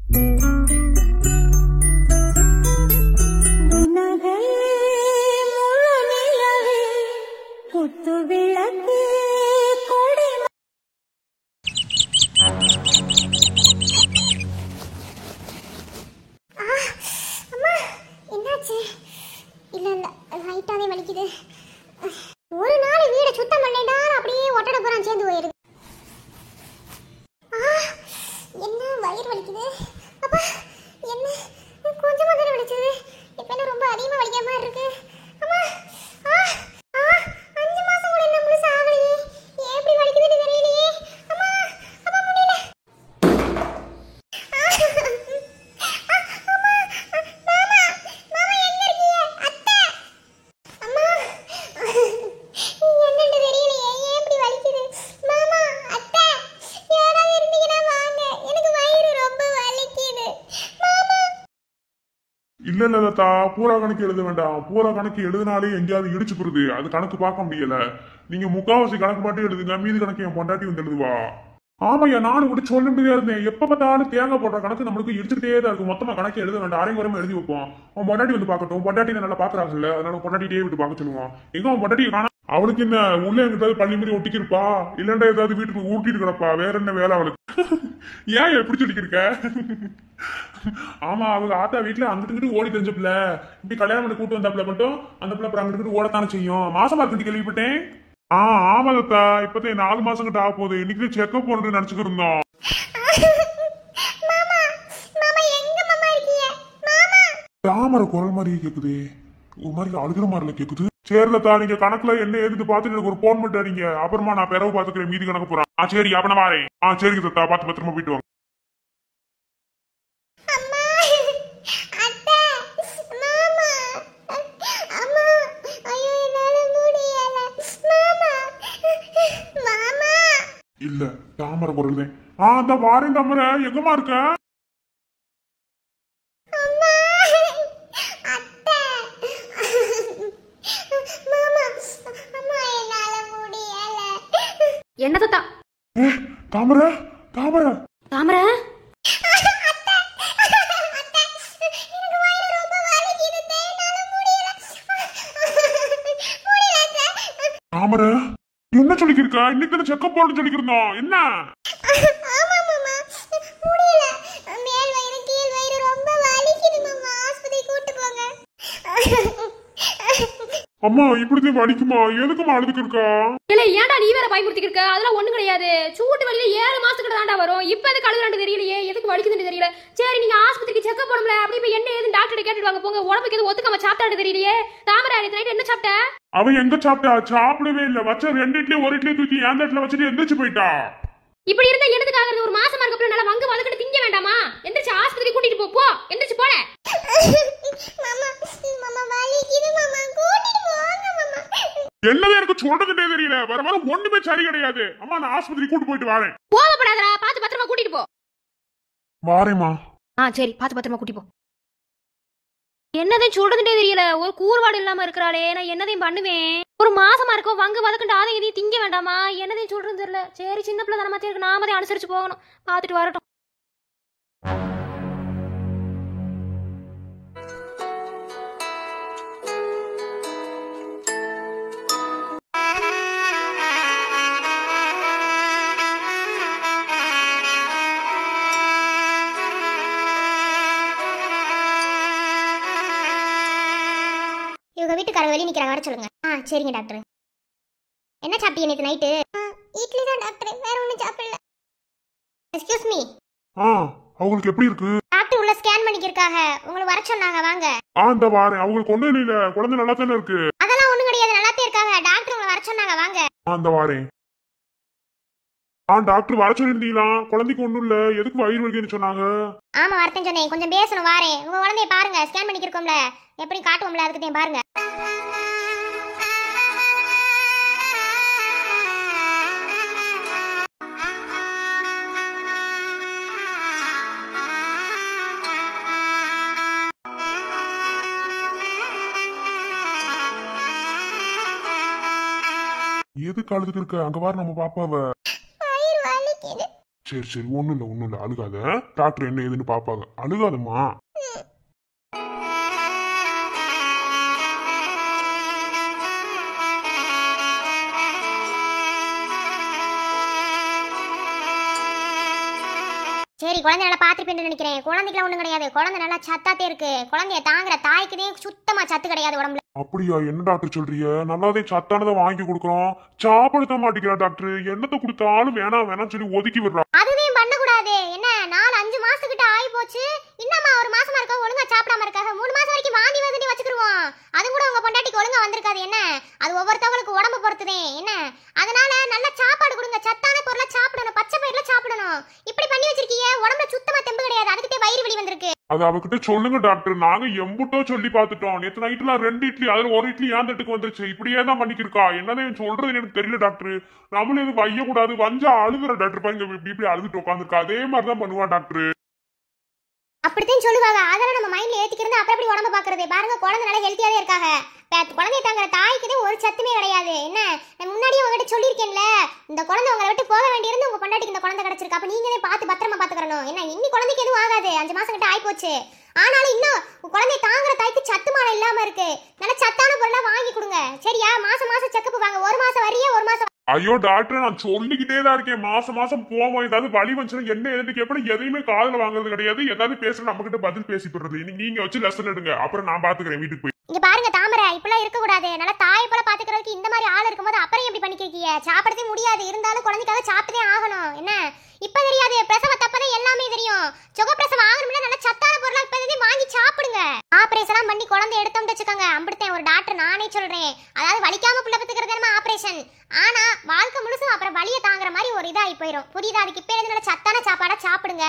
ஒரு நாள் வீட சுத்தம் பண்ணேடா அப்படியே ஒட்டட போறான் சேர்ந்து போயிருது. என்ன வயிறு வலிக்குது அப்பா, என்ன கொஞ்சமா தானே வலிச்சது, இப்ப என்ன ரொம்ப அதிகமா வலிக்கிற மாதிரி இருக்கு. அம்மா 5 மாசம் கூட என்ன முழுசா ஆகலையே, ஏன் இப்படி வலிக்குதுன்னு தெரியலையே. அம்மா அப்பா முடியல. இல்ல லதா, பூரா கணக்கு எழுத வேண்டாம். பூரா கணக்கு எழுதினாலே எங்கேயாவது இடிச்சு போடுது, அது கணக்கு பார்க்க முடியல. நீங்க முக்காவாசி கணக்கு மட்டும் எழுதுங்க, மீதி கணக்கு என் பொண்டாட்டி வந்து எழுதுவா. ஆமாய்யா, நானும் கூட சொல்ல முடியா இருந்தேன். எப்ப பார்த்தாலும் தேங்காய் போடுற கணக்கு நம்மளுக்கு இடிச்சுட்டே தான் இருக்கும். மொத்தமா கணக்கு எழுத வேண்டாம், அரை குறைமா எழுதி வைப்போம். உன் பொண்டாட்டி வந்து பார்க்கட்டும், பொண்டாட்டி நல்லா பாக்குறாங்கல்ல, அதனால பொண்டாட்டியே விட்டு பார்க்க சொல்லுவான். எங்க உன் பொண்டாட்டி காணா? அவளுக்கு என்ன உள்ள எங்கிட்டாவது பள்ளி மாதிரி ஒட்டிக்கிருப்பா, இல்லண்டா ஏதாவது வீட்டுக்கு ஊட்டிட்டு கிடப்பா, வேற என்ன வேலை அவளுக்கு? ஏன் எப்படி சொல்லிக்கிருக்க? ஆமா, அவங்க ஆத்தா வீட்டுல அங்கிட்டு ஓடி தெரிஞ்ச பிள்ளை, இப்படி கல்யாணம் பண்ணி கூட்டு வந்த பிள்ளை மட்டும் அந்த பிள்ளை அப்புறம் அங்கிட்டு ஓடத்தானே செய்யும். மாசமா இருக்கு கேள்விப்பட்டேன். ஆமா தத்தா, இப்பதான் 4 மாசம் கிட்ட ஆக போகுது. இன்னைக்கு செக்அப் போறது நினைச்சுட்டு இருந்தோம். தாமரை குரல் மாதிரியே கேக்குது, ஒரு மாதிரி அழுகிற மாதிரில கேக்குது. சரிலத்தா, நீங்க கணக்குல என்ன ஏதுன்னு பாத்துட்டு எனக்கு ஒரு போன் பண்ணிட்டாருங்க. அப்புறமா நான் பிறகு பாத்துக்கிறேன், மீதி கணக்கு போறேன். சரி அப்ப நான் வரேன். சரிங்க தத்தா, பார்த்து பத்திரமா போயிட்டு வாங்க. இல்ல தாமரை குரல் தான். அந்த வாரேன் தாமரை, எங்கம்மா இருக்க? என்ன தத்தா? தாமரை தாமரை தாமரை தாமரை என்ன சொல்லிக்கிருக்கா? இன்னைக்கு தானே செக்அப் போட சொல்லிக்கிருந்தோம். என்ன? அம்மா இப்படிதான் வலிக்குமா? எதுக்குமா அழுதுக்கு இருக்கா? இல்ல ஏன்டா நீ வேற பயமுறுத்திட்டு இருக்க? அதெல்லாம் ஒண்ணும் கிடையாது. சூட்டு வலியில 7 மாசத்துக்கு தான்டா வரும். இப்ப எதுக்கு அழுகுறான்னு தெரியலையே, எதுக்கு வலிக்குதுன்னு தெரியல. சரி நீங்க ஆஸ்பத்திரிக்கு செக்அப் போடும்ல, அப்படி இப்ப என்ன ஏதுன்னு டாக்டர் கேட்டுடுவாங்க. போங்க, உடம்புக்கு எதுவும் ஒத்துக்காம சாப்பிட்டான்னு தெரியலையே. தாமரை நைட் என்ன சாப்பிட்ட? அவன் எங்க சாப்பிட்டா? சாப்பிடவே இல்ல. வச்ச 2 இட்லி 1 இட்லி தூக்கி ஏன் தட்டுல வச்சுட்டு எந்திரிச்சு போயிட்டா. இப்படி இருந்தா என்னதுக்கு ஆகுறது? ஒரு மாசமா இருக்கப்பல நல்லா வங்க வதக்கிட்டு திங்க வேண்டாமா? எந்திரிச்சு ஆஸ்பத்திரி கூட்டிட்டு போ. எந்திரிச்சு போட. என்னவே எனக்கு சொல்றதுன்னே தெரியல. வர வர ஒண்ணுமே சரி கிடையாது. அம்மா நான் ஆஸ்பத்திரி கூட்டு போயிட்டு வரேன். கோவப்படாதடா, பாத்து பத்திரமா கூட்டிட்டு போ. வாரேம்மா. சரி பாத்து பத்திரமா கூட்டி போ. என்னதையும் சொல்றதுன்னே தெரியல, ஒரு கூறுபாடு இல்லாம இருக்கிறாளே, நான் என்னதையும் பண்ணுவேன். ஒரு மாசமா இருக்கும், வங்க வதக்கிட்டு அதை எதையும் திங்க வேண்டாமா? என்னதையும் சொல்றது தெரியல. சரி சின்ன பிள்ளை தானே இருக்கு, நாம தான் அனுசரிச்சு போகணும். பாத்துட்டு வரட்டும். இவங்க வீட்டுக்காரங்க வெளியே நிக்கிறாங்க, வர சொல்லுங்க. சரிங்க டாக்டர். என்ன சாப்பிட்டீங்க நேத்து நைட்டு? இட்லி தான் டாக்டர், வேற ஒண்ணும் சாப்பிடல. Excuse me. அவங்களுக்கு எப்படி இருக்கு? டாக்டர் உள்ள ஸ்கேன் பண்ணிக்கிருக்காங்க, உங்களை வர சொன்னாங்க, வாங்க. இந்த வாரேன். அவங்களுக்கு ஒண்ணும் இல்ல, குழந்தை நல்லா தானே இருக்கு. அதெல்லாம் ஒண்ணும் கிடையாது, நல்லாத்தே இருக்காங்க. டாக்டர் உங்களை வர சொன்னாங்க, வாங்க. இந்த வாரேன். டாக்டர் வர சொல்லிருந்தீங்களா? குழந்தைக்கு ஒண்ணும் இல்ல, எதுக்கு வயிறு வலிக்குன்னு சொன்னாங்க? ஆமா வரத்தேன் சொன்னேன், கொஞ்சம் பேசணும். வாரேன். உங்க குழந்தைய பாருங்க, ஸ்கேன் பண்ணிக்கிருக்கோம்ல, எப்படி காட்டுவோம்ல, அதுக்கு பாருங்க. எதுக்கு அழுதுக்கு இருக்க? அங்க வார நம்ம பாப்பாவ. வயிறு வலிக்குது. சரி சரி, ஒண்ணும் இல்ல அழுகாத. டாக்டர் என்ன ஏதுன்னு பாப்பாங்க, அழுகாதம்மா. சரி, குழந்தை நல்லா பாத்துருப்பேன்னு நினைக்கிறேன். குழந்தைக்குலாம் ஒண்ணும் கிடையாது. குழந்தை நல்லா சத்தாத்தே இருக்கு. குழந்தைய தாங்குற தாய்க்குதே சுத்தமா சத்து கிடையாது உடம்புல. அப்படியா? என்ன டாக்டர் சொல்றீங்க? நல்லாதே சத்தானதை வாங்கி கொடுக்குறோம், சாப்பிட மாட்டேங்கிறா டாக்டர். என்னத்தை கொடுத்தாலும் வேணாம் சொல்லி ஒதுக்கி விடுறா. அதுவே பண்ணக்கூடாது. என்ன 4-5 மாசத்துக்கிட்ட ஆகி போச்சு, இன்னமா ஒரு மாசமா இருக்கா ஒழுங்கா சாப்பிடாம இருக்காங்க. 3 மாசம் வரைக்கும் வாந்தி வந்து வச்சுக்கிருவோம். அது கூட உங்க பொண்டாட்டிக்கு ஒழுங்கா வந்திருக்காது. என்ன அது ஒவ்வொருத்தவங்களுக்கு உடம்பு பொறுத்துதே. என்ன அதனால நல்ல சாப்பாடு கொடுங்க, சத்தான பொருளை சாப்பிடணும், பச்சை பயிர்ல சாப்பிடணும். இப்படி பண்ணி வச்சிருக்கீங்க, உடம்புல சுத்தமா தெம்பு கிடையாது. அதுக்கிட்டே வயிறு வலி வந்திருக்கு. அது அவகிட்ட சொல்லுங்க டாக்டர். நாங்க எம்புட்டோ சொல்லி பாத்துட்டோம். நேற்று நைட்ல 2 இட்லி, அதுல 1 இட்லி ஏன் தட்டுக்கு வந்துருச்சு. இப்படியே தான் பண்ணிக்கிருக்கா. என்னதான் சொல்றது எனக்கு தெரியல டாக்டர். நம்மளும் எதுவும் வைய கூடாது. வஞ்சா அழுகுற டாக்டர். பாருங்க இப்படி அழுதுட்டு உட்காந்துருக்கா. அதே மாதிரிதான் பண்ணுவா டாக்டர். அப்படித்தான் சொல்லுவாங்க. அதெல்லாம் நம்ம மைண்ட்ல ஏத்திக்கிறது. அப்புறம் எப்படி உடம்பு பாக்குறது? பாருங்க, குழந்தை நல்லா ஹெல்த்தியாவே இருக்காங்க. குழந்தைய தாங்குற தாய்க்குதே ஒரு சத்துமே கிடையாது. என்ன நான் முன்னாடியே உங்ககிட்ட சொல்லியிருக்கேன்ல, இந்த குழந்தை உங்களை விட்டு போக வேண்டியிருந்து உங்க பொண்டாட்டிக்கு இந்த குழந்தை கிடைச்சிருக்கு. அப்ப நீங்களே பார்த்து பத்திரமா பாத்துக்கணும். என்ன இன்னி குழந்தைக்கு எதுவும் ஆகாது. 5 மாசம் கிட்ட ஆகி போச்சு. ஆனாலும் இன்னும் குழந்தைய தாங்குற தாய்க்கு சத்து மாலை இல்லாம இருக்கு. நல்ல சத்தான பொருளா வாங்கி கொடுங்க. சரியா? மாசம் செக்கப் வாங்க. 1 மாசம் வரையே 1 மாசம். ஐயோ டாக்டர், நான் சொல்லிக்கிட்டே தான் இருக்கேன். மாசம் போவோம். ஏதாவது வலி வந்துச்சுன்னா என்ன எதுன்னு கேட்பேன். எதையுமே காதுல வாங்குறது கிடையாது. ஏதாவது பேசுற நம்ம கிட்ட பதில் பேசி போடுறது. நீங்க வச்சு லெசன் எடுங்க, அப்புறம் நான் பாத்துக்கிறேன் வீட்டுக்கு போய். இங்க பாருங்க தாமரை, இப்பெல்லாம் இருக்க கூடாது. நல்லா தாயை போல பாத்துக்கிறதுக்கு இந்த மாதிரி ஆள் இருக்கும்போது அப்புறம் எப்படி பண்ணிக்கிறீங்க? சாப்பிடவே முடியாது. இருந்தாலும் குழந்தைக்காக சாப்பிட்டே ஆகணும். என்ன இப்ப தெரியாது, பிரசவ தப்பதான் எல்லாமே தெரியும். சுகப்பிரசவம் ஆகணும்னா நல்ல சத்தான பொருளா இப்போதே வாங்கி சாப்பிடுங்க. ஆபரேஷன் பண்ணி குழந்தை எடுத்தோம்னு வச்சுக்கோங்க. அம்பிடுத்தேன் ஒரு டாக்டர் நானே சொல்றேன். அதாவது வலிக்காம புள்ள பெத்துக்கிறது ஆபரேஷன். ஆனா வாழ்க்கை முழுசும் அப்புறம் வலியை தாங்குற மாதிரி ஒரு இதாகி போயிடும். புரியுதா? அதுக்கு இப்ப நல்ல சத்தான சாப்பாடா சாப்பிடுங்க.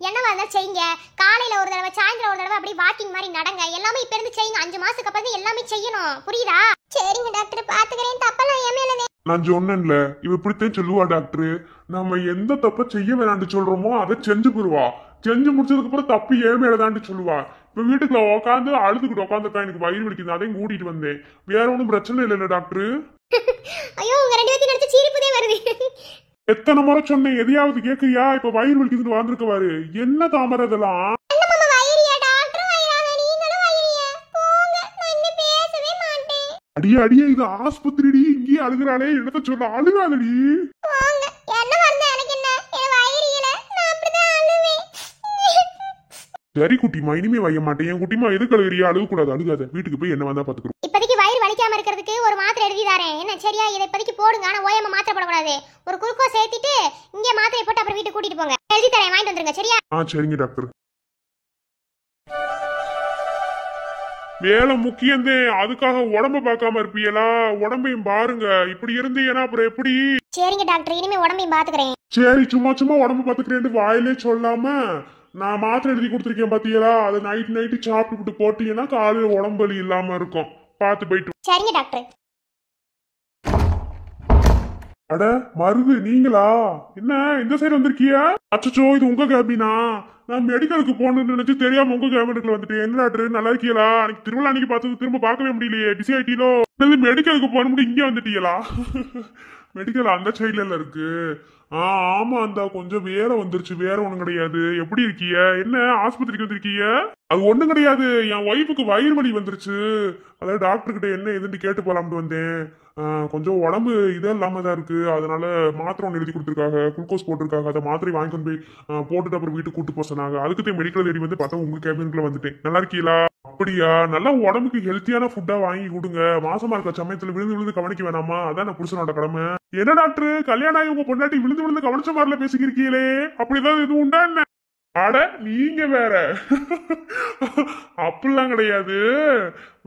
என்னவா இருந்தாலும் செய்யுங்க. காலையில ஒரு தடவை, சாயந்தரம் ஒரு தடவை அப்படி வாக்கிங் மாதிரி நடங்க. எல்லாமே இப்ப இருந்து செய்யுங்க. 5 மாசத்துக்கு அப்புறம் எல்லாமே செய்யணும். புரியுதா? சரிங்க டாக்டர், பாத்துக்கிறேன். தப்பெல்லாம் என் மேலவே. நான் சொன்னேன்ல, இவ இப்படித்தான் சொல்லுவா டாக்டர். நம்ம எந்த தப்ப செய்ய வேணான்னு சொல்றோமோ அதை செஞ்சு போடுவா. செஞ்சு முடிச்சதுக்கு அப்புறம் தப்பு ஏன் மேலதான்ட்டு சொல்லுவா. இப்ப வீட்டுக்குள்ள உட்காந்து அழுதுகிட்டு உட்காந்துருக்கா. எனக்கு வயிறு வலிக்குது, அதையும் கூட்டிட்டு வந்தேன். வேற ஒன்றும் பிரச்சனை இல்லைல்ல டாக்டர்? ஐயோ, உங்க 2 பேரும் நினைச்சு சிரிப்புதே வருது. எத்தனை முறை சொன்னேன், எதையாவது கேக்குறியா? இப்ப வயிறு வலிக்குதுன்னு வந்திருக்கவாரு. என்ன தாமரை இதெல்லாம்? அடியே இது ஆஸ்பத்திரி. இங்கேயே அழுகிறாளே, என்னத்த சொல்ல? அழுகாதடி. சரி குட்டிமா, இனிமே வைய மாட்டேன். என் குட்டிமா எதுக்கு அழுகிறியா? அழுக கூடாது, அழுகாத. வீட்டுக்கு போய் என்ன வந்தா பாத்துக்கிறோம். இப்போதைக்கு வயிறு வலிக்காம இருக்கிறதுக்கு ஒரு மாத்திரை எழுதி தரேன். என்ன சரியா? இதை இப்போதைக்கு போடுங்க. ஆனா ஓயாம மாத்திரை போடக்கூடாது. ஒரு குளுக்கோஸ் சேர்த்திட்டு இங்கே மாத்திரை போட்டு அப்புறம் வீட்டுக்கு கூட்டிட்டு போங்க. எழுதி தரேன், வாங்கிட்டு வந்துருங்க. சரியா? சரிங்க டாக்டர். வேலை முக்கியந்தே, அதுக்காக உடம்ப பார்க்காம இருப்பீங்களா? உடம்பையும் பாருங்க. இப்படி இருந்தீங்கன்னா அப்புறம் எப்படி? சரிங்க டாக்டர், இனிமே உடம்பையும் பாத்துக்கிறேன். சரி, சும்மா உடம்பு பாத்துக்கிறேன் வாயிலே சொல்லாம நான் மாத்திரை எழுதி கொடுத்துருக்கேன் பாத்தீங்களா? அதை நைட்டு சாப்பிட்டு போட்டீங்கன்னா காலையில உடம்பு வலி இல்லாம இருக்கும். பார்த்து போயிட்டு. சரிங்க டாக்டர். அட மருது, நீங்களா? என்ன இந்த சைடு வந்திருக்கிய? அச்சோ, இது உங்க கேபினா? நான் மெடிக்கலுக்கு போகணும்னு நினைச்சு தெரியாம உங்க கேபினெட்ல வந்துட்டேன். என்ன டாக்டர், நல்லா இருக்கீங்களா? அன்னைக்கு திருவிழா அன்னைக்கு பார்த்தது திரும்ப பார்க்கவே முடியலையே. பிஸி ஆயிட்டீங்களோ? மெடிக்கலுக்கு போகணும் இங்க வந்துட்டீங்களா? மெடிக்கல் அந்த சைட்ல இருக்கு. ஆமா, அந்த கொஞ்சம் வேற வந்துருச்சு. வேற ஒண்ணும் கிடையாது. எப்படி இருக்கீங்க? என்ன ஆஸ்பத்திரிக்கு வந்திருக்கீங்க? அது ஒண்ணும் கிடையாது. என் ஒய்ஃபுக்கு வயிறு வலி வந்துருச்சு. அதாவது டாக்டர் கிட்ட என்ன எதுன்னு கேட்டு போலாம்னு வந்தேன். கொஞ்சம் உடம்பு இதே இல்லாம தான் இருக்கு. அதனால மாத்திரை ஒன்று எழுதி கொடுத்துருக்காங்க, குளுக்கோஸ் போட்டிருக்காங்க. அதை மாத்திரை வாங்கி கொண்டு போய் போட்டுட்டு அப்புறம் வீட்டுக்கு கூட்டு போக சொன்னாங்க. அதுக்கு மெடிக்கல் தேடி வந்து பார்த்தா உங்க கேபினுக்குள்ள வந்துட்டேன். நல்லா இருக்கீங்களா? அப்படியா? நல்லா உடம்புக்கு ஹெல்த்தியான ஃபுட்டா வாங்கி கொடுங்க. மாசமா இருக்க சமயத்துல விழுந்து கவனிக்க வேணாமா? அதான் புருஷனோட கடமை. என்ன டாக்டர், கல்யாணம் ஆகி உங்க பொண்டாட்டி விழுந்து கவனிச்ச மாதிரில பேசிக்கிறீங்களே, அப்படிதான் எதுவும் உண்டா என்ன? அட நீங்க வேற. அப்படிலாம் கிடையாது.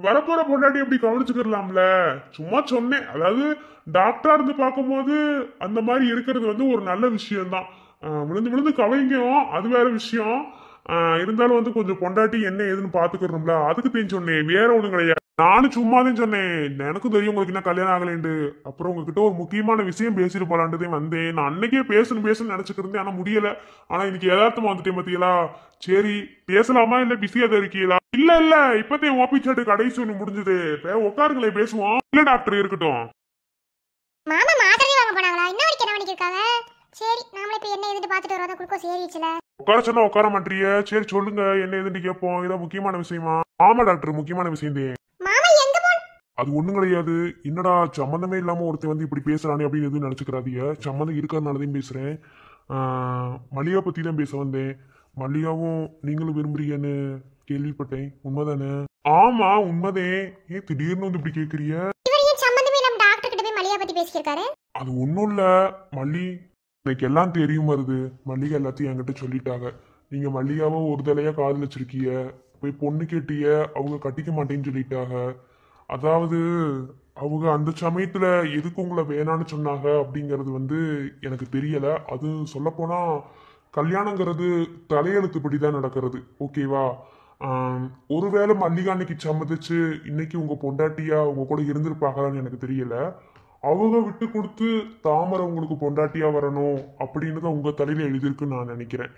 வரப்போற பொண்டாட்டி எப்படி கவனிச்சுக்கலாம்ல, சும்மா சொன்னேன். அதாவது டாக்டரா இருந்து பார்க்கும்போது அந்த மாதிரி இருக்கிறது ஒரு நல்ல விஷயம்தான். விழுந்து கவனிக்கும், அது வேற விஷயம். இருந்தாலும் கொஞ்சம் பொண்டாட்டி என்ன ஏதுன்னு பாத்துக்கிறோம்ல, அதுக்கு தெரிஞ்சு சொன்னேன். வேற ஒண்ணும் கிடையாது. நானும் சும்மாதான் சொன்னேன். எனக்கும் தெரியும் உங்களுக்கு என்ன கல்யாணம் ஆகலேண்டு. அப்புறம் உங்ககிட்ட ஒரு முக்கியமான விஷயம் பேசிட்டு போலான்ட்டு வந்தேன். நான் அன்னைக்கே பேசணும்னு நினைச்சுட்டு இருந்தேன். ஆனா முடியல. ஆனா இன்னைக்கு யதார்த்தமா வந்துட்டேன் பாத்தீங்களா? சரி, பேசலாமா இல்ல பிஸியா தான் இருக்கீங்களா? இல்ல இப்பதான் ஓபி சாட்டு கடைசி ஒண்ணு முடிஞ்சது. உட்காருங்களே, பேசுவோம். இல்ல டாக்டர் இருக்கட்டும். மாமா மாத்திரை வாங்க போனாங்களா? என்ன வரைக்கும் இருக்காங்க? சரி நாமளே போய் என்ன ஏதுன்னு பார்த்துட்டு வரோம். குளுக்கோஸ் ஏறிடுச்சுல. உட்கார சொன்னா உட்கார மாட்டிய. சரி சொல்லுங்க, என்ன ஏதுன்னு கேட்போம். இதான் முக்கியமான விஷயமா? ஆமா டாக்டர், முக்கியமான விஷயம் தான். மாமா எங்க போன? அது ஒண்ணும் கிடையாது. என்னடா சம்மந்தமே இல்லாம ஒருத்தன் வந்து இப்படி பேசுறானே அப்படின்னு எதுவும் நினைச்சுக்கிறாதீங்க. சம்மந்தம் இருக்கிறதுனாலதான் பேசுறேன். மல்லிகா பத்தி தான் பேச வந்தேன். மல்லிகாவும் நீங்களும் விரும்புறீங்கன்னு கேள்விப்பட்டேன். உண்மைதானே? ஆமா உண்மைதே. ஏன் திடீர்னு வந்து இப்படி கேக்குறீங்க? இவர் ஏன் சம்பந்தமே நம்ம டாக்டர் கிட்ட போய் மல்லிகா பத்தி பேசியிருக்காரு? அது ஒண்ணும் இல்ல மல்லி, எனக்கு எல்லாம் தெரியும் வருது. மல்லிகா எல்லாத்தையும் என்கிட்ட சொல்லிட்டாங்க. நீங்க மல்லிகாவை ஒரு தலையா காதலிச்சிருக்கீங்க, போய் பொண்ணு கேட்டிய, அவங்க கட்டிக்க மாட்டேன்னு சொல்லிட்டாங்க. அதாவது அவங்க அந்த சமயத்துல எதுக்கு உங்களை வேணான்னு சொன்னாங்க அப்படிங்கிறது வந்து எனக்கு தெரியல. அது சொல்லப்போனா கல்யாணங்கிறது தலையெழுத்துப்படி தான் நடக்கிறது. ஓகேவா? ஒருவேளை மல்லிகா அன்னைக்கு சம்மதிச்சு இன்னைக்கு உங்க பொண்டாட்டியா உங்க கூட இருந்திருப்பாங்களான்னு எனக்கு தெரியல. அவங்க விட்டு கொடுத்து தாமரை உங்களுக்கு பொண்டாட்டியா வரணும் அப்படின்னு தான் உங்க தலையில எழுதியிருக்குன்னு நான் நினைக்கிறேன்.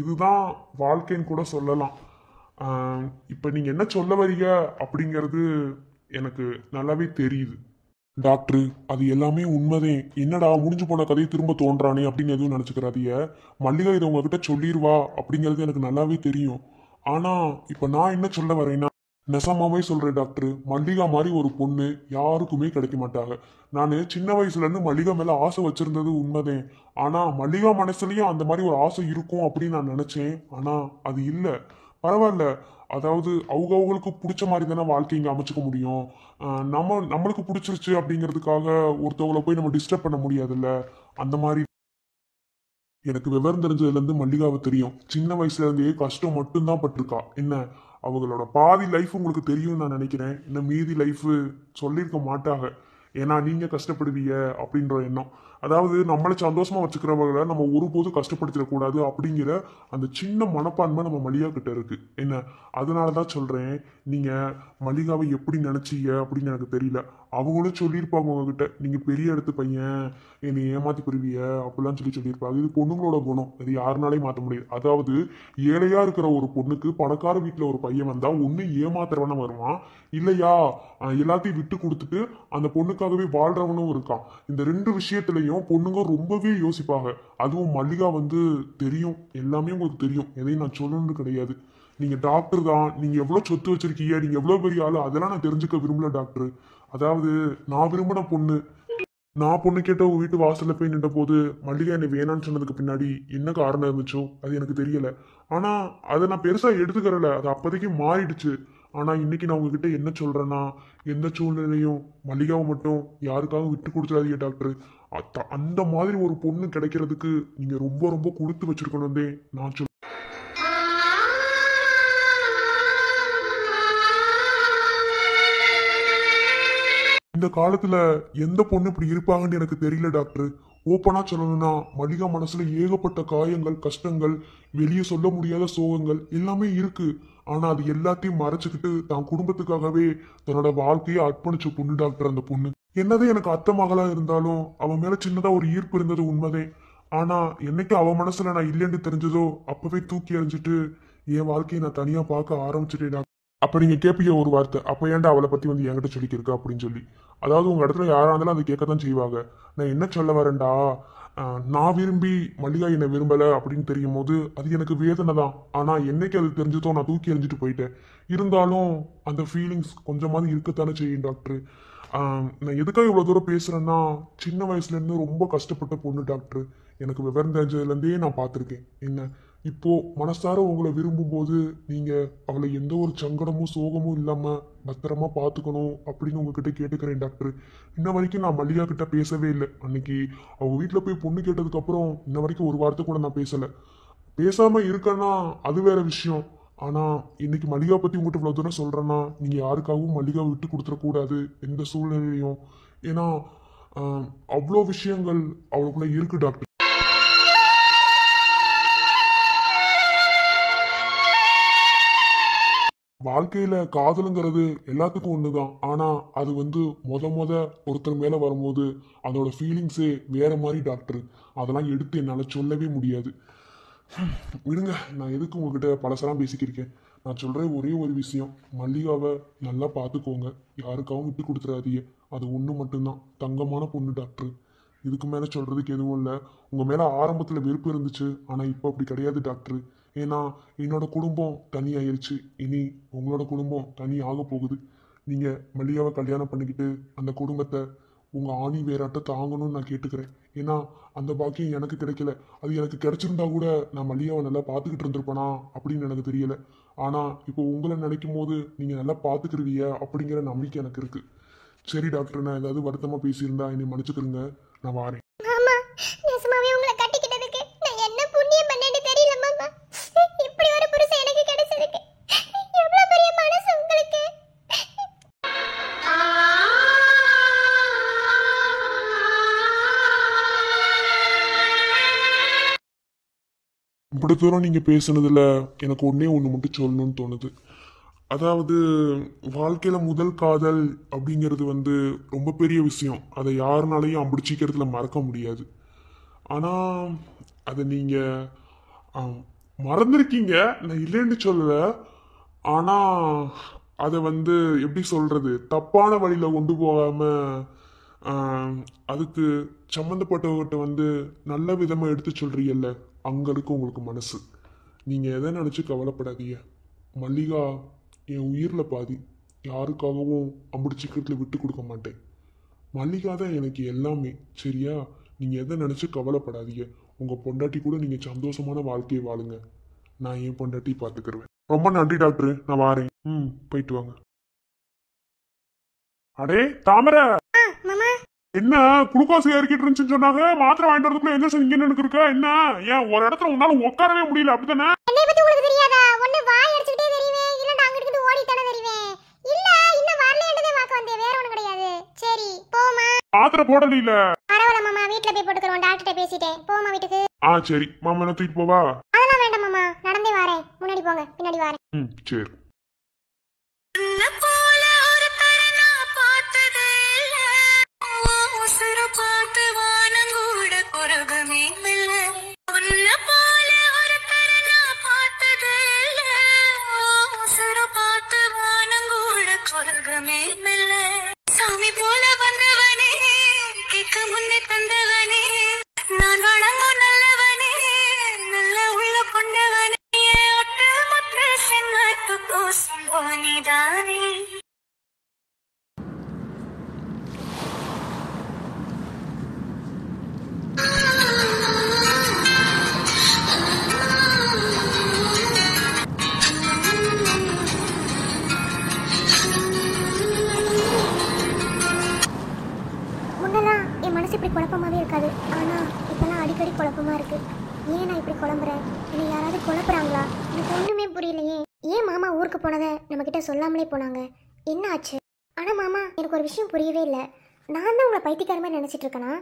இதுதான் வாழ்க்கைன்னு கூட சொல்லலாம். இப்ப நீங்க என்ன சொல்ல வரீங்க அப்படிங்கிறது எனக்கு நல்லாவே தெரியுது டாக்டர். அது எல்லாமே உண்மைதே. என்னடா முடிஞ்சு போன கதையை திரும்ப தோன்றானே அப்படின்னு எதுவும் நினைச்சுக்கிறாதீங்க. மல்லிகா இதை உங்ககிட்ட சொல்லிடுவா அப்படிங்கிறது எனக்கு நல்லாவே தெரியும். ஆனா இப்ப நான் என்ன சொல்ல வரேன்னா, நெசமாவே சொல்றேன் டாக்டர், மல்லிகா மாதிரி ஒரு பொண்ணு யாருக்குமே கிடைக்க மாட்டாங்க. நான் சின்ன வயசுல இருந்து மல்லிகா மேல ஆசை வச்சிருந்தது உண்மைதேன். ஆனா மல்லிகா மனசுலயும் அந்த மாதிரி ஒரு ஆசை இருக்கும் அப்படின்னு நான் நினைச்சேன். ஆனா அது இல்ல. பரவாயில்ல. அதாவது அவங்களுக்கு பிடிச்ச மாதிரி தானே வாழ்க்கை இங்க அமைச்சுக்க முடியும். நம்மளுக்கு பிடிச்சிருச்சு அப்படிங்கிறதுக்காக ஒருத்தவங்களை போய் நம்ம டிஸ்டர்ப் பண்ண முடியாதுல்ல. அந்த மாதிரி எனக்கு விவரம் தெரிஞ்சதுல இருந்து மல்லிகாவை தெரியும். சின்ன வயசுல இருந்தே கஷ்டம் மட்டும்தான் பட்டிருக்கா. என்ன அவங்களோட பாதி லைஃப் உங்களுக்கு தெரியும் நான் நினைக்கிறேன். இன்னும் மீதி லைஃப் சொல்லியிருக்க மாட்டாங்க. ஏன்னா நீங்க கஷ்டப்படுவீங்க அப்படின்ற எண்ணம். அதாவது நம்மளை சந்தோஷமா வச்சுக்கிறவங்களை நம்ம ஒருபோதும் கஷ்டப்படுத்திடக்கூடாது அப்படிங்கிற அந்த சின்ன மனப்பான்மை நம்ம மல்லிகா கிட்ட இருக்கு. என்ன அதனாலதான் சொல்றேன், நீங்க மல்லிகாவை எப்படி நினைச்சீங்க அப்படின்னு எனக்கு தெரியல. அவங்களும் சொல்லியிருப்பாங்க உங்ககிட்ட, நீங்க பெரிய இடத்து பையன், என்னை ஏமாத்தி பெறுவிய அப்படிலாம் சொல்லியிருப்பாங்க. இது பொண்ணுங்களோட குணம். இது யாருனாலையும் மாற்ற முடியாது. அதாவது ஏழையா இருக்கிற ஒரு பொண்ணுக்கு பணக்கார வீட்டுல ஒரு பையன் வந்தா ஒண்ணு ஏமாத்துறவன வருவான், இல்லையா எல்லாத்தையும் விட்டு கொடுத்துட்டு அந்த பொண்ணுக்காகவே வாழ்றவனும் இருக்கான். இந்த ரெண்டு விஷயத்திலையும் பொண்ணுங்க ரொம்பவே யோசிப்பாங்க. அதுவும் மல்லிகா வந்து தெரியும், எல்லாமே உங்களுக்கு தெரியும். எதையும் நான் சொல்லணும்னு கிடையாது. நீங்க டாக்டர் தான், நீங்க எவ்வளவு சொத்து வச்சிருக்கீங்க, நீங்க எவ்வளவு பெரிய ஆளு, அதெல்லாம் நான் தெரிஞ்சுக்க விரும்பல டாக்டர். அதாவது நான் விரும்பின பொண்ணு, நான் பொண்ணு கேட்ட உங்க வீட்டு வாசல்ல போய் நின்ற போது மல்லிகா என்னை வேணான்னு சொன்னதுக்கு பின்னாடி என்ன காரணம் இருந்துச்சோ அது எனக்கு தெரியல. ஆனா அதை நான் பெருசா எடுத்துக்கிறல. அது அப்போதைக்கு மாறிடுச்சு. ஆனா இன்னைக்கு நான் உங்ககிட்ட என்ன சொல்றேன்னா, எந்த சூழ்நிலையும் மல்லிகாவை மட்டும் யாருக்காகவும் விட்டு கொடுத்துடாதீங்க டாக்டர். அந்த மாதிரி ஒரு பொண்ணு கிடைக்கிறதுக்கு நீங்க ரொம்ப ரொம்ப கொடுத்து வச்சிருக்கணும் நான் சொல்றேன். இந்த காலத்துல எந்த பொண்ணு இப்படி இருப்பாங்கன்னு எனக்கு தெரியல டாக்டர். ஓப்பனா சொல்லணும்னா மல்லிகா மனசுல ஏகப்பட்ட காயங்கள், கஷ்டங்கள், வெளியே சொல்ல முடியாத சோகங்கள் எல்லாமே இருக்கு. ஆனா அது எல்லாத்தையும் மறைச்சுக்கிட்டு தான் குடும்பத்துக்காகவே தன்னோட வாழ்க்கையை அர்ப்பணிச்ச பொண்ணு டாக்டர் அந்த பொண்ணு. என்னதே எனக்கு அத்தை மகளா இருந்தாலும் அவன் மேல சின்னதா ஒரு ஈர்ப்பு இருந்தது உண்மைதே. ஆனா என்னைக்கு அவன் மனசுல நான் இல்லைன்னு தெரிஞ்சதோ அப்பவே தூக்கி எறிஞ்சிட்டு என் வாழ்க்கையை நான் தனியா பார்க்க ஆரம்பிச்சுட்டேன் டாக்டர். அப்ப நீங்க கேட்பீங்க ஒரு வார்த்தை, அப்ப ஏன்டா அவளை பத்தி வந்து என்கிட்ட சொல்லிக்கிருக்க அப்படின்னு சொல்லி. அதாவது உங்க இடத்துல யாரா இருந்தாலும் அதை கேட்கத்தான் செய்வாங்க. நான் என்ன சொல்ல வரேன்டா, நான் விரும்பி மல்லிகா என்னை விரும்பல அப்படின்னு தெரியும் போது அது எனக்கு வேதனை தான். ஆனா என்னைக்கு அது தெரிஞ்சதோ நான் தூக்கி எறிஞ்சிட்டு போயிட்டேன். இருந்தாலும் அந்த ஃபீலிங்ஸ் கொஞ்சமாவது இருக்கத்தானே செய்யும் டாக்டர். நான் எதுக்காக இவ்வளவு தூரம் பேசுறேன்னா, சின்ன வயசுல இருந்து ரொம்ப கஷ்டப்பட்ட பொண்ணு டாக்டர். எனக்கு விவரம் தெரிஞ்சதுல இருந்தே நான் பார்த்துருக்கேன். என்ன இப்போ மனசார உங்களை விரும்பும் போது நீங்க அவளை எந்த ஒரு சங்கடமும் சோகமும் இல்லாம பத்திரமா பாத்துக்கணும் அப்படின்னு உங்ககிட்ட கேட்டுக்கிறேன் டாக்டர். இன்ன வரைக்கும் நான் மல்லிகா கிட்ட பேசவே இல்லை. அன்னைக்கு அவங்க வீட்டுல போய் பொண்ணு கேட்டதுக்கு அப்புறம் இன்ன வரைக்கும் ஒரு வார்த்தை கூட நான் பேசல. பேசாம இருக்கேன்னா அது வேற விஷயம். ஆனா இன்னைக்கு மல்லிகா பத்தி உங்ககிட்ட இவ்வளவு தூரம் சொல்றேன்னா, நீங்க யாருக்காகவும் மல்லிகா விட்டு கொடுத்துடக்கூடாது எந்த சூழ்நிலையும். ஏன்னா அவ்வளோ விஷயங்கள் அவளுக்குள்ள இருக்கு டாக்டர். வாழ்க்கையில காதலுங்கிறது எல்லாத்துக்கும் ஒண்ணுதான். ஆனா அது வந்து முத ஒருத்தர் மேல வரும்போது அதோட ஃபீலிங்ஸே வேற மாதிரி டாக்டர். அதெல்லாம் எடுத்து என்னால சொல்லவே முடியாது. விடுங்க, நான் எதுக்கு உங்ககிட்ட பழசெல்லாம் பேசிக்கிருக்கேன். நான் சொல்றேன் ஒரே ஒரு விஷயம், மல்லிகாவை நல்லா பார்த்துக்கோங்க, யாருக்காகவும் விட்டு கொடுத்துடாதீங்க. அது ஒண்ணு மட்டும்தான். தங்கமான பொண்ணு டாக்டர். இதுக்கு மேல சொல்றதுக்கு எதுவும் இல்லை. உங்க மேல ஆரம்பத்துல வெறுப்பு இருந்துச்சு, ஆனா இப்போ அப்படி கிடையாது டாக்டர். ஏன்னா என்னோட குடும்பம் தனியாயிருச்சு, இனி உங்களோட குடும்பம் தனி ஆக போகுது. நீங்க மல்லிகாவை கல்யாணம் பண்ணிக்கிட்டு அந்த குடும்பத்தை உங்க ஆணி வேறாட்ட தாங்கணும்னு நான் கேட்டுக்கிறேன். ஏன்னா அந்த பாக்கியம் எனக்கு கிடைக்கல. அது எனக்கு கிடைச்சிருந்தா கூட நான் மல்லிகாவை நல்லா பார்த்துக்கிட்டு இருந்திருப்பேனா அப்படின்னு எனக்கு தெரியல. ஆனா இப்போ உங்களை நினைக்கும் போது நீங்க நல்லா பார்த்துக்கிருவீங்க அப்படிங்கிற நம்பிக்கை எனக்கு இருக்கு. சரி டாக்டர், நான் ஏதாவது வருத்தமா பேசியிருந்தா என்னை மன்னிச்சுக்கிறேங்க. நான் வாரேன். மாமா, நிஜமாவே உங்களை கட்டிக்கிட்டதுக்கு நான் என்ன புண்ணியம் பண்ணேன்னு தெரியல மாமா. இப்படி ஒரு புருஷன் எனக்கு கிடைச்சதுக்கு எவ்வளவு பெரிய மனசு உங்களுக்கு. இப்படி தூரம் நீங்க பேசுனதுல எனக்கு ஒண்ணே ஒன்று மட்டும் சொல்லணும்னு தோணுது. அதாவது வாழ்க்கையில முதல் காதல் அப்படிங்கிறது ரொம்ப பெரிய விஷயம். அதை யாருனாலையும் அம்பிடிச்சிக்கிறதுல மறக்க முடியாது. ஆனா அதை நீங்க மறந்துருக்கீங்க, நான் இல்லைன்னு சொல்லல. ஆனா அதை எப்படி சொல்றது, தப்பான வழியில கொண்டு போகாம அதுக்கு சம்மந்தப்பட்டவர்கிட்ட நல்ல விதமா எடுத்து சொல்றீங்கல்ல, அங்க இருக்கு உங்களுக்கு மனசு. நீங்க எதை நினைச்சு கவலைப்படாதீங்க. மல்லிகா என் உயிரில் பாதி. யாருக்காகவும் அம்பிடிச்சிக்கிறதுல விட்டு கொடுக்க மாட்டேன். மல்லிகா தான் எனக்கு எல்லாமே. சரியா? நீங்கள் எதை நினச்சி கவலைப்படாதீங்க. உங்கள் பொண்டாட்டி கூட நீங்கள் சந்தோஷமான வாழ்க்கையை வாழுங்க. நான் என் பொண்டாட்டி பார்த்துக்கிருவேன். ரொம்ப நன்றி டாக்டர், நான் வாரேன். போயிட்டு வாங்க. அடே தாமரை, என்ன குளுக்கோஸ் ஏறிக்கிட்டு இருந்துச்சுன்னு சொன்னாங்க, மாத்திரை வாங்கிட்டு வரதுக்குள்ள என்ன செஞ்சீங்கன்னு எனக்கு இருக்கா என்ன? ஏன் ஒரு இடத்துல உன்னால உட்காரவே முடியல, அப்படித்தானே? என்னை பத்தி உங்களுக்கு தெரியாதா? ஒண்ணு வாய் அடிச்சிட்டே தெரியுவே, இல்ல நான் அங்கிட்டு ஓடிட்டானே தெரியுவே. இல்ல இன்னும் வரலன்றதே வாக்க வந்தே, வேற ஒண்ணும் கிடையாது. சரி போமா. மாத்திரை போடல இல்ல? பரவாயில்ல மாமா, வீட்ல போய் போட்டுக்கிறோம். டாக்டர்கிட்ட பேசிட்டேன். போமா வீட்டுக்கு. சரி மாமா, என்ன தூக்கிட்டு போவா? அதெல்லாம் வேண்டாம் மாமா, நடந்தே வரேன். முன்னாடி போங்க, பின்னாடி வரேன். சரி. சாமி போல வந்தவனே, கேட்க முன்னே தந்தவனே, நான் வழங்கும் நல்லவனே, நல்ல உள்ள கொண்டவனே, ஒட்டு மொத்த சென்மாய்க்கு கோசம் போனிதானே. முன்னெல்லாம் என் மனசு இப்படி குழப்பமாவே இருக்காது. ஆனா இப்பெல்லாம் அடிக்கடி குழப்பமா இருக்கு. ஏன் நான் இப்படி குழம்புறேன்? என்னை யாராவது குழப்புறாங்களா? எனக்கு ஒண்ணுமே புரியலையே. ஏன் மாமா ஊருக்கு போனதை நம்ம கிட்ட சொல்லாமலே போனாங்க? என்ன ஆச்சு? ஆனா மாமா, எனக்கு ஒரு விஷயம் புரியவே இல்லை. நான் தான் உங்களை பைத்தியக்காரமா நினைச்சிட்டு இருக்கேனா?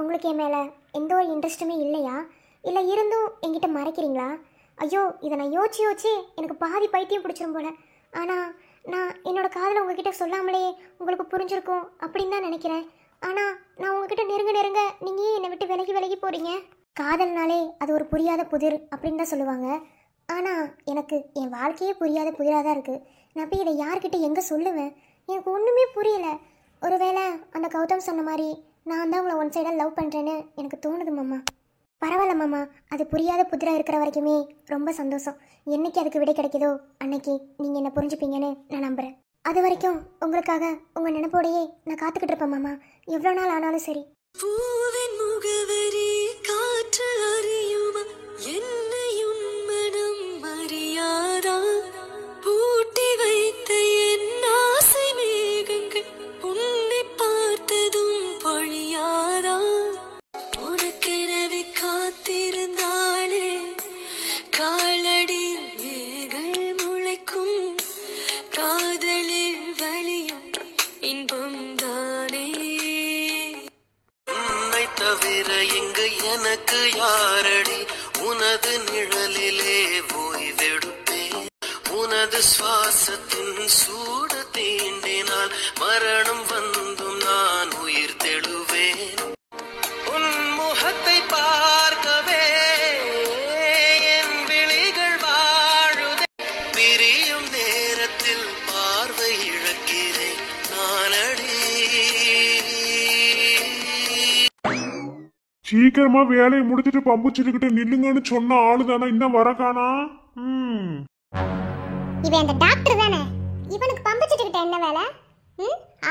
உங்களுக்கு என் மேல எந்த ஒரு இன்ட்ரெஸ்ட்டுமே இல்லையா? இல்லை இருந்தும் என்கிட்ட மறைக்கிறீங்களா? ஐயோ, இதை நான் யோசிச்சு எனக்கு பாதி பைத்தியம் பிடிச்சிரும் போல. ஆனால் நான் என்னோட காதலை உங்ககிட்ட சொல்லாமலே உங்களுக்கு புரிஞ்சிருக்கும் அப்படின்னு தான் நினைக்கிறேன். ஆனால் நான் உங்ககிட்ட நெருங்க நீங்கள் என்னை விட்டு விலகி போகிறீங்க. காதல்னாலே அது ஒரு புரியாத புதிர் அப்படின்னு தான் சொல்லுவாங்க. ஆனால் எனக்கு என் வாழ்க்கையே புரியாத புதிராக தான் இருக்குது. நான் போய் இதை யார்கிட்ட எங்கே சொல்லுவேன்? எனக்கு ஒன்றுமே புரியலை. ஒருவேளை அந்த கௌதம் சொன்ன மாதிரி நான் தான் உங்களை ஒன் சைடாக லவ் பண்ணுறேன்னு எனக்கு தோணுது மாமா. பரவாயில்ல மாமா, அது புரியாத புதிராக இருக்கிற வரைக்குமே ரொம்ப சந்தோஷம். என்னைக்கு அதுக்கு விடை கிடைக்குதோ அன்னைக்கு நீங்கள் என்ன புரிஞ்சுப்பீங்கன்னு நான் நம்புகிறேன். அது வரைக்கும் உங்களுக்காக உங்கள் நினைப்போடையே நான் காத்துக்கிட்டு இருப்பேன் மாமா, எவ்வளோ நாள் ஆனாலும் சரி. பூவின் முகவரி காற்று அறியுமா, என்னையும் மனம் அறியாதா, பூட்டி வைத்த என் ஆசை மேகங்கள் உன்னை பார்த்ததும் பொழியாதா, உனக்கெனவே காத்திருந்தாளே காலடி மேகள் முளைக்கும், காதலில் வலியும் இன்பம் தானே. உன்னை தவிர இங்கு எனக்கு யாரடி, உனது நிழலிலே ஓய்வெடுப்பேன், உனது சுவாசத்தின் சூடு தீண்டினால் மரணம் வந்தும் நான் உயிர் தெழுவேன். உன் முகத்தை பார்க்கவே என் விழிகள் வாழுதே, பிரியும் நேரத்தில் பார்வை இழக்கிறேன் நானடி. சீக்கிரமா வேலையை முடிச்சிட்டு பம்பு செடிக்கிட்ட நில்லுங்கன்னு சொன்ன ஆளு தானே இன்னும் வரக்கானா? இவன் அந்த டாக்டர் தானே, இவனுக்கு பம்பு செடிக்கிட்ட என்ன வேலை?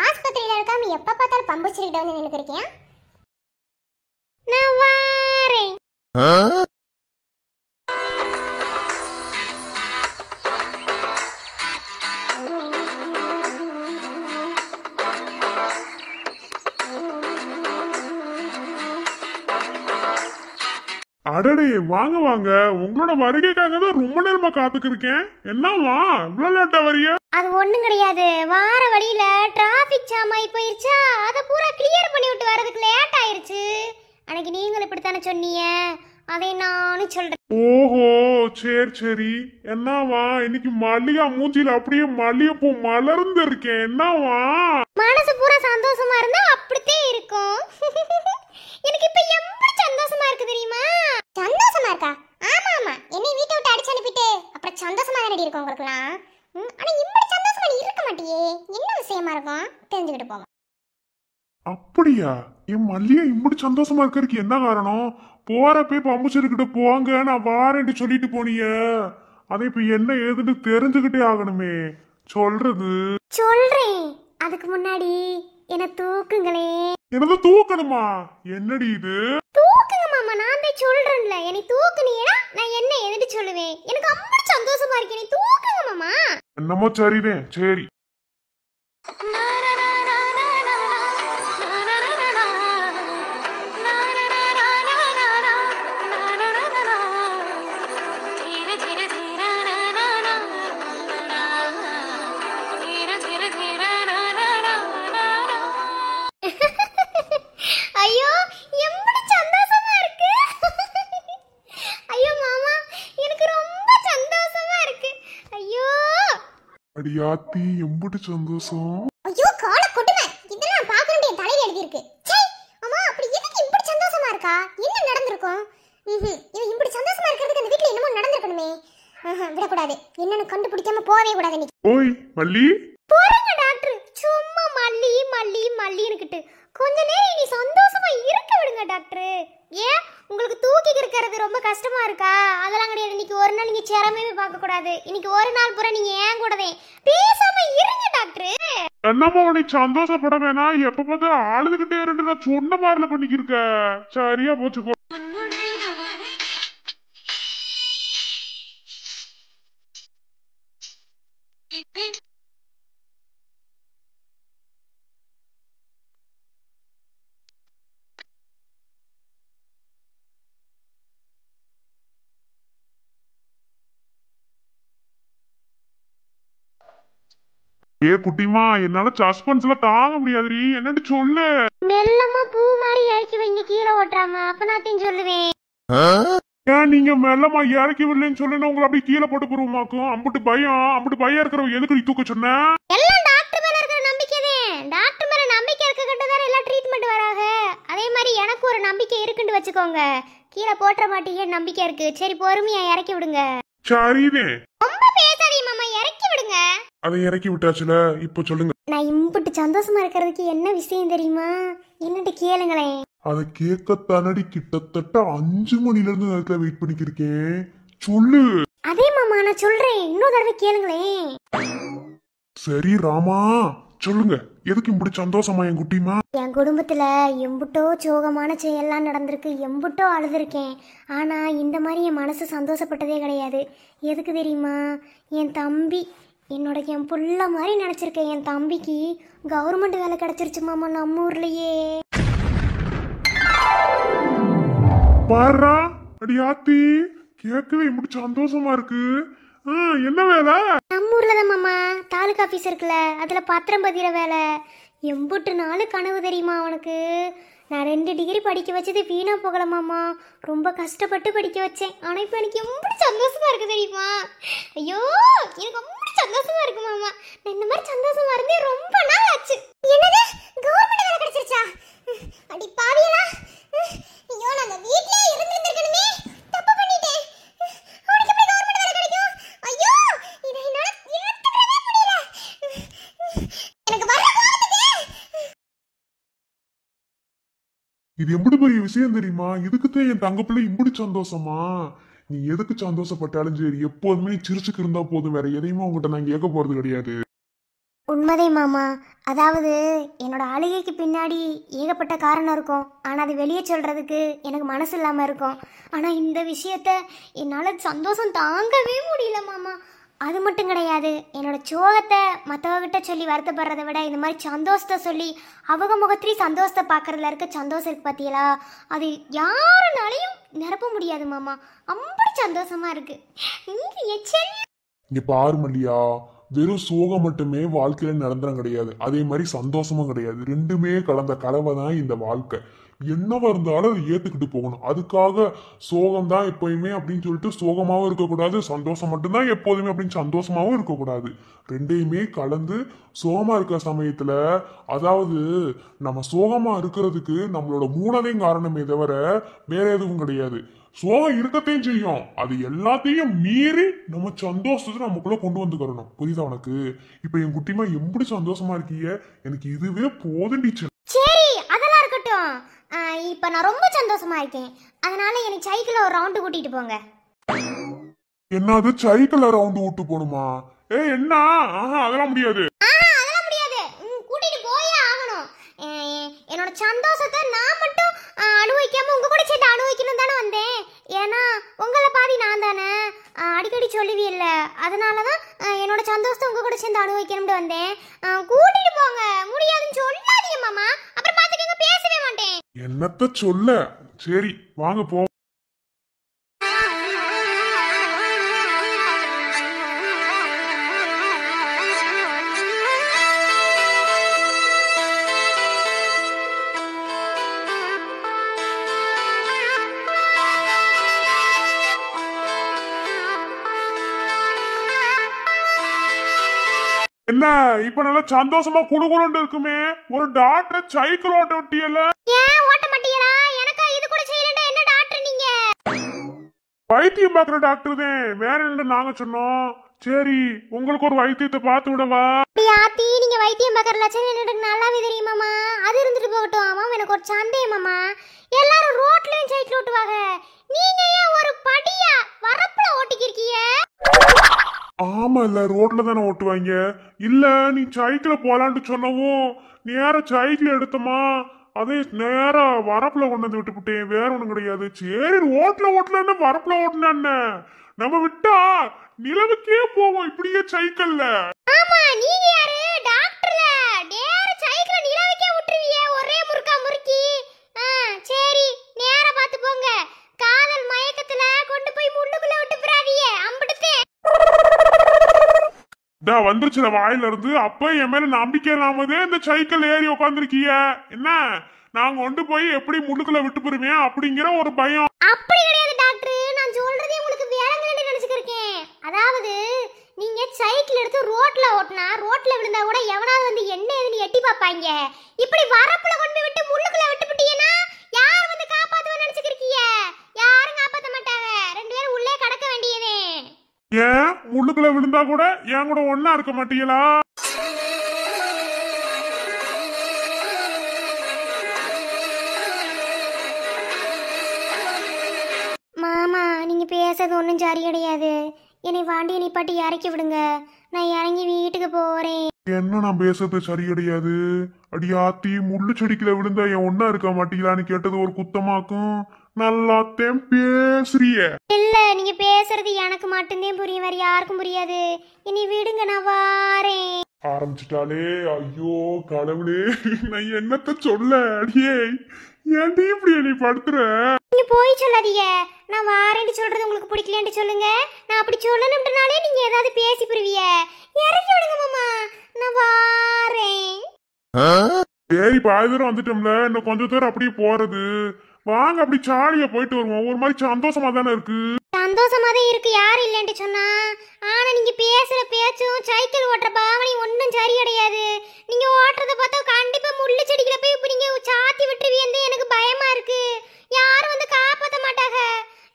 ஆஸ்பத்திரியில இருக்காம எப்ப பார்த்தாலும் பம்பு செடிக்கிட்ட வந்து நின்னுக்கிறியா? நான் வாரேன். அடடே வாங்க வாங்க, உங்களோட வருகைக்காக தான் ரொம்ப நேரமா காத்துக்கு இருக்கேன். என்னவா இவ்வளவு லேட்டா வரிய? அது ஒண்ணும் கிடையாது, வார வழியில டிராபிக் ஜாம் ஆகி போயிருச்சா, அத பூரா கிளியர் பண்ணி விட்டு வரதுக்கு லேட் ஆயிருச்சு. அன்னைக்கு நீங்களும் இப்படித்தானே சொன்னீங்க, அதை நானும் சொல்றேன். ஓஹோ சரி சரி. என்னவா இன்னைக்கு மல்லிகா மூஞ்சில அப்படியே மல்லிகைப்பூ மலர்ந்து இருக்கேன். என்னவா மனசு பூரா சந்தோஷமா இருந்தா அப்படித்தான் இருக்கும். எனக்கு இப்ப எப்படி சந்தோஷமா இருக்கு தெரியுமா? சந்தோஷமா இருக்கா? ஆமா ஆமா, என்னை வீட்டை விட்டு அடிச்சு அனுப்பிட்டு அப்புறம் சந்தோஷமா தானடி இருக்கும் உங்களுக்குலாம். ஆனா இப்படி சந்தோஷமா நீ இருக்க மாட்டியே, என்ன விஷயமா இருக்கும் தெரிஞ்சுக்கிட்டு போவோம். அப்படியா? என் மல்லிகை இப்படி சந்தோஷமா இருக்கிறதுக்கு என்ன காரணம்? போறப்பே பம்பு செடிக்கிட்ட போங்க நான் வாரேன்ட்டு சொல்லிட்டு போனீங்க. அதை இப்ப என்ன ஏதுன்னு தெரிஞ்சுக்கிட்டே ஆகணுமே. சொல்றது சொல்றேன், அதுக்கு முன்னாடி என்ன தூக்குங்களே. என்னது தூக்கணுமா? என்னடி இது? தூக்குங்க மாமா, நான் தான் சொல்றேன்ல, என்னை தூக்குனீனா நான் என்ன எதுன்னு சொல்லுவேன். எனக்கு அப்படி சந்தோஷமா இருக்கு, என்னை தூக்குங்க மாமா. என்னமோ சரிதான் சரி. ஐயோ எப்படி சந்தோஷமா இருக்கு. ஐயோ மாமா எனக்கு ரொம்ப சந்தோஷமா இருக்கு. ஐயோ அடியாத்தி எம்புட்டு சந்தோஷம். ஐயோ கால கொட்டுமே, இதெல்லாம் பார்க்கணும் என் தலையில எழுதி இருக்கு. சே அம்மா, அப்படி எதுக்கு இப்படி சந்தோஷமா இருக்கா? என்ன நடந்திருக்கும்? இவன் இப்படி சந்தோஷமா இருக்கிறதுக்கு அந்த வீட்ல என்னமோ நடந்திருக்கணுமே. விடக்கூடாது, என்னன்னு கண்டுபிடிக்காம போவே கூடாது நீ. ஓய் மல்லி, போறங்க டாக்டர், சும்மா மல்லி மல்லி மல்லின்னுக்கிட்டு கொஞ்ச நேரம் இனி சந்தோஷமா இருக்க விடுங்க டாக்டர். ஏன் உங்களுக்கு தூக்கி இருக்கிறது ரொம்ப கஷ்டமா இருக்கா? அதெல்லாம் கிடையாது. இன்னைக்கு ஒரு நாள் நீங்க சிரமமே பார்க்க கூடாது. இன்னைக்கு ஒரு நாள் பூரா நீங்க ஏன் கூடவே பேசாம இருங்க டாக்டர். என்னமோ நீ சந்தோஷப்பட வேணாம். எப்ப பார்த்து அழுதுகிட்டே இருந்து நான் சொன்ன மாதிரில பண்ணிக்கிருக்க. சரியா போச்சு போ. ஏ குட்டிமா, என்னால சஸ்பென்ஸ்ல தாங்க முடியாதுடி. என்னன்னு சொல்லு. மெல்லமா பூ மாதிரி இறக்கி வைங்க, கீழே ஓட்டுறாம, அப்ப நான் சொல்லுவேன். ஏன் நீங்க மெல்லமா இறக்கி விடலன்னு சொல்லுன்னு உங்களை அப்படியே கீழே போட்டு போருமாக்கும். அம்புட்டு பயம் இருக்கிறவங்க எதுக்கு நீ தூக்க சொன்ன? எல்லாம் டாக்டர் மேல இருக்கிற நம்பிக்கைதான். டாக்டர் மேல நம்பிக்கை இருக்கக்கிட்டதான எல்லாம் ட்ரீட்மெண்ட் வராங்க. அதே மாதிரி எனக்கு ஒரு நம்பிக்கை இருக்குன்னு வச்சுக்கோங்க. கீழே போட்டுற மாட்டீங்க நம்பிக்கை இருக்கு. சரி பொறுமையா இறக்கி விடுங்க. சரிதே, ரொம்ப பேசாதீங்க மாமா, இறக்கி விடுங்க. அதை இறக்கி விட்டாச்சுல, இப்ப சொல்லுங்க. நான் இம்புட்டு சந்தோஷமா இருக்கிறதுக்கு என்ன விஷயம் தெரியுமா? என்னட்டு கேளுங்களேன். அதை கேட்கத்தானடி கிட்டத்தட்ட 5 மணில இருந்து நேரத்துல வெயிட் பண்ணிக்கிருக்கேன். சொல்லு. அதே மாமா நான் சொல்றேன், இன்னொரு தடவை கேளுங்களேன். சரி ராமா சொல்லுங்க, எதுக்கு இப்படி சந்தோஷமா என் குட்டிமா? என் குடும்பத்துல எம்புட்டோ சோகமான செயல்லாம் நடந்திருக்கு, எம்புட்டோ அழுதுருக்கேன். ஆனா இந்த மாதிரி என் மனசு சந்தோஷப்பட்டதே கிடையாது. எதுக்கு தெரியுமா? என் தம்பி, என் புள்ள மாதிரி நினைச்சிருக்கேன். என் தம்பிக்கு கவர்மெண்ட் வேலை கிடைச்சிருச்சு மாமா, நம்ம ஊர்லயே. பாரா அடியாத்தி, கேட்கவே இப்படி சந்தோஷமா இருக்கு. என்ன வேலை? நம்ம ஊர்ல தான் மாமா, தாலுகா ஆபீஸ் இருக்குல்ல, அதுல பத்திரம் பதிகிற வேலை. எம்புட்டு நாள் கனவு தெரியுமா அவனுக்கு? நான் 2 டிகிரி படிக்க வச்சது வீணா போகல மாமா. ரொம்ப கஷ்டப்பட்டு படிக்க வச்சேன். ஆனா இப்ப எனக்கு எம்புட்டு சந்தோஷமா இருக்கு தெரியுமா? ஐயோ எனக்கு ரொம்ப சந்தோஷமா இருக்கு மாமா. நான் இந்த மாதிரி சந்தோஷமா இருந்தே ரொம்ப நாள் ஆச்சு. என்னது கவர்மெண்ட் வேலை கிடைச்சிருச்சா? அடி பாவியலா, ஐயோ நான் அந்த வீட்லயே இருந்திருக்கணுமே. தப்பு பண்ணிட்டேன். அவனுக்கு எப்படி கவர்மெண்ட் வேலை கிடைக்கும்? ஐயோ இதை என்னால ஏத்துக்கவே முடியல. எனக்கு வர இது எப்படி பெரிய விஷயம் தெரியுமா? இதுக்குத்தான் என் தங்க பிள்ளை இப்படி சந்தோஷமா? நீ எதுக்கு சந்தோஷப்பட்டாலும் சரி, எப்போதுமே நீ சிரிச்சுக்கு இருந்தா போதும். வேற எதையுமே உங்ககிட்ட நான் கேட்க போறது கிடையாது. உண்மைதே மாமா. அதாவது என்னோட அழுகைக்கு பின்னாடி ஏகப்பட்ட காரணம் இருக்கும். ஆனால் அது வெளியே சொல்கிறதுக்கு எனக்கு மனசு இல்லாமல் இருக்கும். ஆனால் இந்த விஷயத்த என்னால் சந்தோஷம் தாங்கவே முடியல மாமா. அது மட்டும் கிடையாது, என்னோட சோகத்தை மற்றவகிட்ட சொல்லி வருத்தப்படுறதை விட இந்த மாதிரி சந்தோஷத்தை சொல்லி அவங்க முகத்திலேயே சந்தோஷத்தை பார்க்குறதுல இருக்க சந்தோஷம் இருக்கு பார்த்தீங்களா, அது யாருனாலையும் நிரப்ப முடியாது மாமா. அப்படி சந்தோஷமா இருக்கு. இங்க பாரு மல்லியா, வெறும் சோகம் மட்டுமே வாழ்க்கையில நிரந்தரம் கிடையாது. அதே மாதிரி சந்தோஷமும் கிடையாது. ரெண்டுமே கலந்த கலவை தான் இந்த வாழ்க்கை. என்னவா இருந்தாலும் அதை ஏத்துக்கிட்டு போகணும். அதுக்காக சோகம் தான் எப்பயுமே அப்படின்னு சொல்லிட்டு சோகமாவும் இருக்கக்கூடாது, சந்தோஷம் மட்டும்தான் எப்போதுமே அப்படின்னு சந்தோஷமாவும் இருக்கக்கூடாது. ரெண்டையுமே கலந்து சோகமா இருக்கிற சமயத்துல, அதாவது நம்ம சோகமா இருக்கிறதுக்கு நம்மளோட மூணதையும் காரணமே தவிர வேற எதுவும் கிடையாது. சோகம் இருக்கத்தையும் செய்யும், அது எல்லாத்தையும் மீறி நம்ம சந்தோஷத்தை நமக்குள்ள கொண்டு வந்துக்கிறணும். புரியுதா உனக்கு? இப்ப என் குட்டிமா எப்படி சந்தோஷமா இருக்கீங்க, எனக்கு இதுவே போதும் டீச்சர். சரி, அதெல்லாம் இருக்கட்டும். இப்ப நான் ரொம்ப சந்தோஷமா இருக்கேன். அதனால எனக்கு சைக்கிள் ஒரு ரவுண்டு கூட்டிட்டு போங்க. என்னது சைக்கிள்ல ரவுண்டு விட்டு போகணுமா? என்ன? அதெல்லாம் முடியாது. அதெல்லாம் முடியாது. கூட்டிட்டு போயே ஆகணும். என்னோட சந்தோஷத்தை நான் மட்டும் அனுபவிக்காம உங்க கூட சேர்த்து அனுபவிக்கணும் தானே வந்தேன். ஏன்னா உங்களை பாதி நான் தானே அடிக்கடி சொல்லுவீல்ல, அதனாலதான் என்னோட சந்தோஷத்தை உங்க கூட சேர்ந்து அனுபவிக்கணும்னு வந்தேன். கூட்டிட்டு போங்க. முடியாதுன்னு சொல்லாதீங்க மாமா, அப்புறம் பாத்துக்கங்க, பேசவே மாட்டேன். என்னத்த சொல்ல? சரி வாங்க போ. என்ன இப்ப நல்லா சந்தோஷமா குடுகுடுன்னு இருக்குமே? ஒரு டாக்டர் சைக்கிள் ஓட்ட விட்டியல்ல? ஏன் ஓட்ட மாட்டீங்களா? எனக்கா இது கூட செய்யலடா. என்ன டாக்டர் நீங்க? வைத்தியம் பாக்குற டாக்டர் தான், வேற என்ன நாங்க சொன்னோம். சரி உங்களுக்கு ஒரு வைத்தியத்தை பார்த்து விடவா? ஆத்தி, நீங்க வைத்தியம் பாக்குற லட்சணம் எனக்கு நல்லாவே தெரியுமாமா. அது இருந்துட்டு போகட்டும். ஆமா, எனக்கு ஒரு சந்தேகமாமா. எல்லாரும் ரோட்லயும் சைக்கிள் ஓட்டுவாங்க, நீங்க ஏன் ஒரு படியா வரப்புல ஓட்டிக்கிருக்கீங்க? ஆமா, இல்ல ரோட்ல தானே ஓட்டுவாங்க. இல்ல நீ சைக்கிள போலான்னு சொன்னவும் நேரா சைக்கிள் எடுத்தமா, அதே நேரா வரப்புல கொண்டு வந்து விட்டுப்புட்டேன். வேற ஒண்ணும் கிடையாது. சரி ஓட்டல வரப்புல ஓட்டுன நம்ம விட்டா நிலவுக்கே போவோம் இப்படியே சைக்கிள்ல. ஆமா, நீங்க யாரு? டாக்டர்ல நேரா சைக்கிள நிலவுக்கே விட்டுருவீங்க ஒரே முறுக்கா முறுக்கி. சரி, நேரா பார்த்து போங்க. காதல் மயக்கத்துல கொண்டு போய் முள்ளுக்குள்ள விட்டு பிராதியே அம்பிடுதே. வந்துருச்சுல வாயில இருந்து. அப்ப என் மேல நம்பிக்கை இல்லாமதே இந்த சைக்கிள் ஏறி உட்காந்துருக்கீங்க. என்ன நாங்க கொண்டு போய் எப்படி முள்ளுக்குள்ள விட்டு போருவேன் அப்படிங்கிற ஒரு பயம். அப்படி கிடையாது டாக்டர், நான் சொல்றதே உங்களுக்கு விளங்கலன்னு நினைச்சுக்கிருக்கேன். அதாவது நீங்க சைக்கிள் எடுத்து ரோட்ல ஓட்டினா, ரோட்ல விழுந்தா கூட எவனாவது வந்து என்ன ஏதுன்னு எட்டி பார்ப்பாங்க. இப்படி வரப்புல கொண்டு விட்டு முள்ளுக்குள்ள விட்டு விட்டீங்கன்னா யார் வந்து காப்பாத்துவேன்னு நினைச்சுக்கிருக்கீங்க? யாரும் காப்பாத்த மாட்டாங்க. ரெண்டு பேரும் உள்ளே கடக்க வேண்டியதே. ஏன் முள்ளுக்குள்ள விழுந்தா கூட என் கூட ஒன்னா இருக்க மாட்டீங்களா? மாமா, நீங்க பேசுறது ஒன்றும் சரி கிடையாது. என்னை வாண்டியை நிப்பாட்டி இறக்கி விடுங்க. நான் இறங்கி வீட்டுக்கு போறேன். என்ன நான் பேசுறது சரி கிடையாது? அடியாத்தி, முள்ளு செடிக்குல விழுந்தா என் ஒன்னா இருக்க மாட்டீங்களான்னு கேட்டது ஒரு குத்தமாக்கும். நல்லாத்தேன் பேசுறிய. இல்ல, நீங்க பேசுறது எனக்கு மட்டும்தான் புரியும், வேற யாருக்கும் புரியாது. இனி விடுங்க, நான் வாரேன். ஆரம்பிச்சுட்டாலே. ஐயோ கடவுளே, நான் என்னத்த சொல்ல? அடியே ஏன்டி இப்படி நீ படுத்துற? நீங்க போய் சொல்லாதீங்க. நான் வாரேன்னு சொல்றது உங்களுக்கு பிடிக்கலன்னு சொல்லுங்க. நான் அப்படி சொல்லணும்ன்றனாலே நீங்க ஏதாவது பேசி புரிவிய. இறக்கி விடுங்க மாமா, நான் வாரேன். சரி பாதி தூரம் வந்துட்டோம்ல, இன்னும் கொஞ்ச தூரம் அப்படியே போறது. வாங்க அப்படி சாலியா போயிட்டு வருவோம். ஒரு மாதிரி சந்தோஷமா தானே இருக்கு. சந்தோஷமா தான் இருக்கு, யாரும் இல்லைன்ட்டு சொன்னா. ஆனா நீங்க பேசுற பேச்சும் சைக்கிள் ஓட்டுற பாவனை ஒன்றும் சரி கிடையாது. நீங்க ஓட்டுறத பார்த்தா கண்டிப்பா முள்ளு செடிக்கிற போய் இப்ப நீங்க சாத்தி விட்டுருவீங்க. எனக்கு பயமா இருக்கு. யாரும் வந்து காப்பாத்த மாட்டாங்க.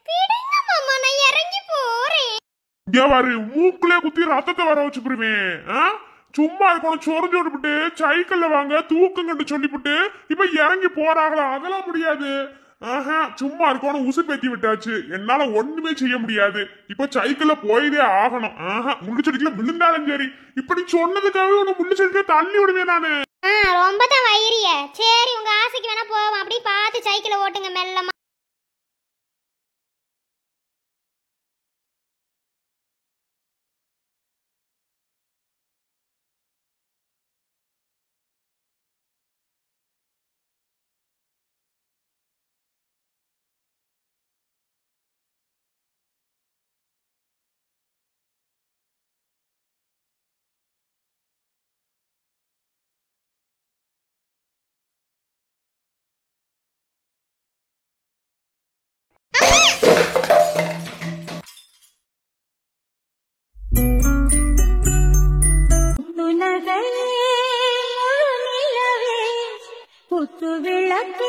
விடுங்க மாமா, நான் இறங்கி போறேன். இங்க பாரு, மூக்குலயே குத்தி ரத்தத்தை வர வச்சுருவேன். சும்மா இருக்கணும் சொரிஞ்சு விட்டுப்புட்டு சைக்கிள்ல வாங்க தூக்குங்கன்னு சொல்லிவிட்டு இப்ப இறங்கி போறாங்களா? அதெல்லாம் முடியாது. ஆஹா, சும்மா இருக்கணும் உசு பேத்தி விட்டாச்சு. என்னால ஒண்ணுமே செய்ய முடியாது. இப்ப சைக்கிள்ல போயதே ஆகணும். ஆஹா, முள்ளுச்செடிக்குள்ள விழுந்தாலும் சரி. இப்படி சொன்னதுக்காகவே உன்னை முள்ளுச்செடிக்குள்ள தள்ளி விடுவேன் நானு. ரொம்ப தான் வயிறிய. சரி, உங்க ஆசைக்கு வேணா போவோம். அப்படி பார்த்து சைக்கிளை ஓட்டுங்க மெல்லமா. புத்து விளக்கு